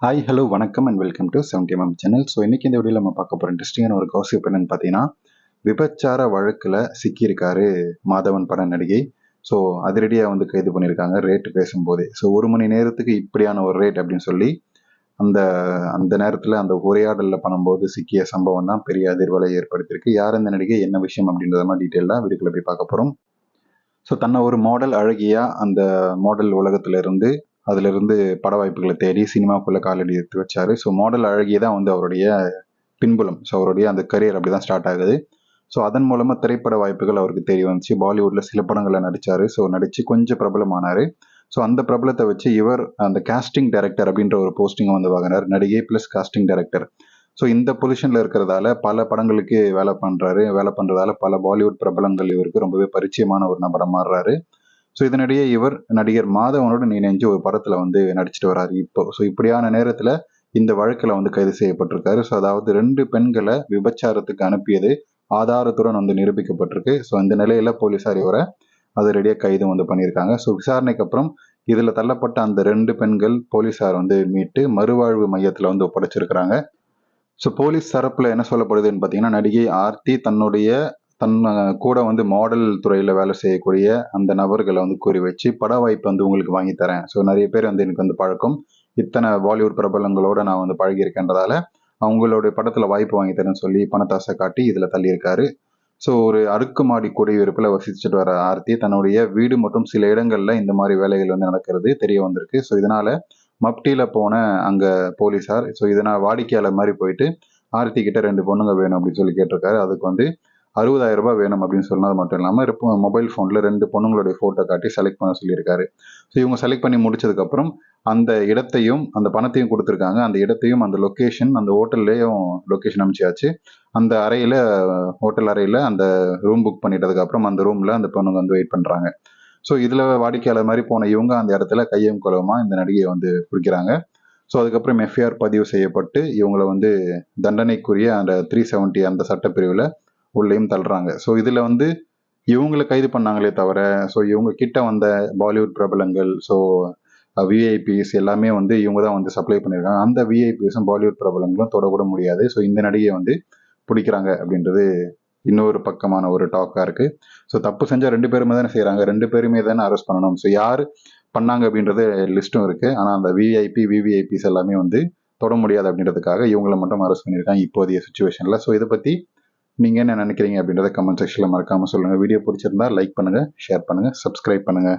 Hi hello வணக்கம் and welcome to 70mm channel. So இன்னைக்கு இந்த வீடியோவில் நம்ம பார்க்க போகிற இன்ட்ரெஸ்டிங்கான ஒரு காசிப் என்னன்னு பார்த்தீங்கன்னா, விபச்சார வழக்கில் சிக்கியிருக்காரு மாதவன் பட நடிகை. ஸோ அதிரடியாக வந்து கைது பண்ணியிருக்காங்க ரேட் பேசும்போதே. ஸோ 1 மணி நேரத்துக்கு இப்படியான ஒரு ரேட் அப்படின்னு சொல்லி அந்த அந்த நேரத்தில் அந்த உரையாடலில் பண்ணும்போது சிக்கிய சம்பவம் தான் பெரிய அதிர்வலை ஏற்படுத்தியிருக்கு. யார் இந்த நடிகை, என்ன விஷயம் அப்படின்றத மாதிரி டீட்டெயிலாக வீடியோக்குள்ள போய் பார்க்க போகிறோம். ஸோ தன்னை ஒரு மாடல் அழகியா அந்த மாடல் உலகத்திலிருந்து அதிலிருந்து பட வாய்ப்புகளை தேடி சினிமாக்குள்ள காலடி எடுத்து வச்சாரு. ஸோ மாடல் அழகிய தான் வந்து அவருடைய பின்புலம். ஸோ அவருடைய அந்த கரியர் அப்படி தான் ஸ்டார்ட் ஆகுது. ஸோ அதன் மூலமாக திரைப்பட வாய்ப்புகள் அவருக்கு தெரிய வந்துச்சு. பாலிவுட்டில் சில படங்களில் நடித்தார். ஸோ நடித்து கொஞ்சம் பிரபலமானார். ஸோ அந்த பிரபலத்தை வச்சு இவர் அந்த காஸ்டிங் டைரக்டர் அப்படின்ற ஒரு போஸ்டிங்கை வந்து வாங்கினார். நடிகை ப்ளஸ் காஸ்டிங் டைரக்டர். ஸோ இந்த பொசிஷனில் இருக்கிறதால பல படங்களுக்கு வேலை பண்ணுறதால பல பாலிவுட் பிரபலங்கள் இவருக்கு ரொம்பவே பரிச்சயமான ஒரு நபரை மாறுறாரு. ஸோ இதனிடையே இவர் நடிகர் மாதவனோடு இணைஞ்சு ஒரு படத்தில் வந்து நடிச்சிட்டு வர்றாரு இப்போ. ஸோ இப்படியான நேரத்தில் இந்த வழக்கில் வந்து கைது செய்யப்பட்டிருக்காரு. ஸோ அதாவது 2 பெண்களை விபச்சாரத்துக்கு அனுப்பியது ஆதாரத்துடன் வந்து நிரூபிக்கப்பட்டிருக்கு. ஸோ இந்த நிலையில போலீசார் இவரை அது ரெடியாக கைது வந்து பண்ணியிருக்காங்க. ஸோ விசாரணைக்கு அப்புறம் இதில் தள்ளப்பட்ட அந்த 2 பெண்கள் போலீசார் வந்து மீட்டு மறுவாழ்வு மையத்தில் வந்து ஒப்படைச்சிருக்கிறாங்க. ஸோ போலீஸ் தரப்பில் என்ன சொல்லப்படுதுன்னு பார்த்தீங்கன்னா, நடிகை ஆர்த்தி தன் கூட வந்து மாடல் துறையில் வேலை செய்யக்கூடிய அந்த நபர்களை வந்து கூறி வச்சு பட வாய்ப்பு வந்து உங்களுக்கு வாங்கி தரேன். ஸோ நிறைய பேர் வந்து எனக்கு வந்து பழக்கம், இத்தனை பாலிவுட் பிரபலங்களோட நான் வந்து பழகியிருக்கேன்றதால அவங்களுடைய படத்தில் வாய்ப்பு வாங்கி தரேன்னு சொல்லி பணத்தாசை காட்டி இதில் தள்ளியிருக்காரு. ஸோ ஒரு அடுக்குமாடி குடியிருப்பில் வசிச்சுட்டு வர ஆர்த்தி தன்னுடைய வீடு மற்றும் சில இடங்களில் இந்த மாதிரி வேலைகள் வந்து நடக்கிறது தெரிய வந்திருக்கு. ஸோ இதனால மப்டியில் போன அங்கே போலீஸார் இதனால் வாடிக்கையாளர் மாதிரி போயிட்டு ஆர்த்தி கிட்ட 2 பொண்ணுங்க வேணும் அப்படின்னு சொல்லி கேட்டிருக்காரு. அதுக்கு வந்து 60,000 ரூபாய் வேணும் அப்படின்னு சொன்னது மட்டும் இல்லாமல் மொபைல் ஃபோனில் 2 பொண்ணுங்களுடைய ஃபோட்டோ காட்டி செலக்ட் பண்ண சொல்லியிருக்காரு. ஸோ இவங்க செலக்ட் பண்ணி முடிச்சதுக்கப்புறம் அந்த இடத்தையும் அந்த பணத்தையும் கொடுத்துருக்காங்க. அந்த இடத்தையும் அந்த லொக்கேஷன் அந்த ஹோட்டல்லையும் லொக்கேஷன் அனுப்பிச்சாச்சு. அந்த அறையில் ஹோட்டல் அறையில் அந்த ரூம் புக் பண்ணிட்டதுக்கப்புறம் அந்த ரூமில் அந்த பொண்ணுங்க வந்து வெயிட் பண்ணுறாங்க. ஸோ இதில் வாடிக்கையாளர் மாதிரி போன இவங்க அந்த இடத்துல கையும் களவுமாக இந்த நடிகையை வந்து பிடிக்கிறாங்க. ஸோ அதுக்கப்புறம் எஃப்ஐஆர் பதிவு செய்யப்பட்டு இவங்களை வந்து தண்டனைக்குரிய அந்த 370 அந்த சட்டப்பிரிவில் உள்ளேயும் தள்ளுறாங்க. ஸோ இதில் வந்து இவங்களை கைது பண்ணாங்களே தவிர இவங்க கிட்ட வந்த பாலிவுட் பிரபலங்கள் விஐபிஸ் எல்லாமே வந்து இவங்க தான் வந்து சப்ளை பண்ணியிருக்காங்க. அந்த விஐபிஸும் பாலிவுட் பிரபலங்களும் தொடக்கூட முடியாது. ஸோ இந்த நடிகையை வந்து பிடிக்கிறாங்க அப்படின்றது இன்னொரு பக்கமான ஒரு டாக்காக இருக்குது. ஸோ தப்பு செஞ்சால் 2 பேருமே தானே செய்கிறாங்க, 2 பேருமே தானே அரெஸ்ட் பண்ணணும். ஸோ யார் பண்ணாங்க அப்படின்றது லிஸ்ட்டும் இருக்குது. ஆனால் அந்த விவிஐபிஸ் எல்லாமே வந்து தொட முடியாது அப்படின்றதுக்காக இவங்களை மட்டும் அரெஸ்ட் பண்ணியிருக்காங்க இப்போதைய சுச்சுவேஷனில். ஸோ இதை பற்றி நீங்கள் என்ன நினைக்கிறீங்க அப்படின்றத கமெண்ட் செக்ஷனில் மறக்காமல் சொல்லுங்கள். வீடியோ பிடிச்சிருந்தா லைக் பண்ணுங்கள், ஷேர் பண்ணுங்கள், சப்ஸ்கிரைப் பண்ணுங்கள்.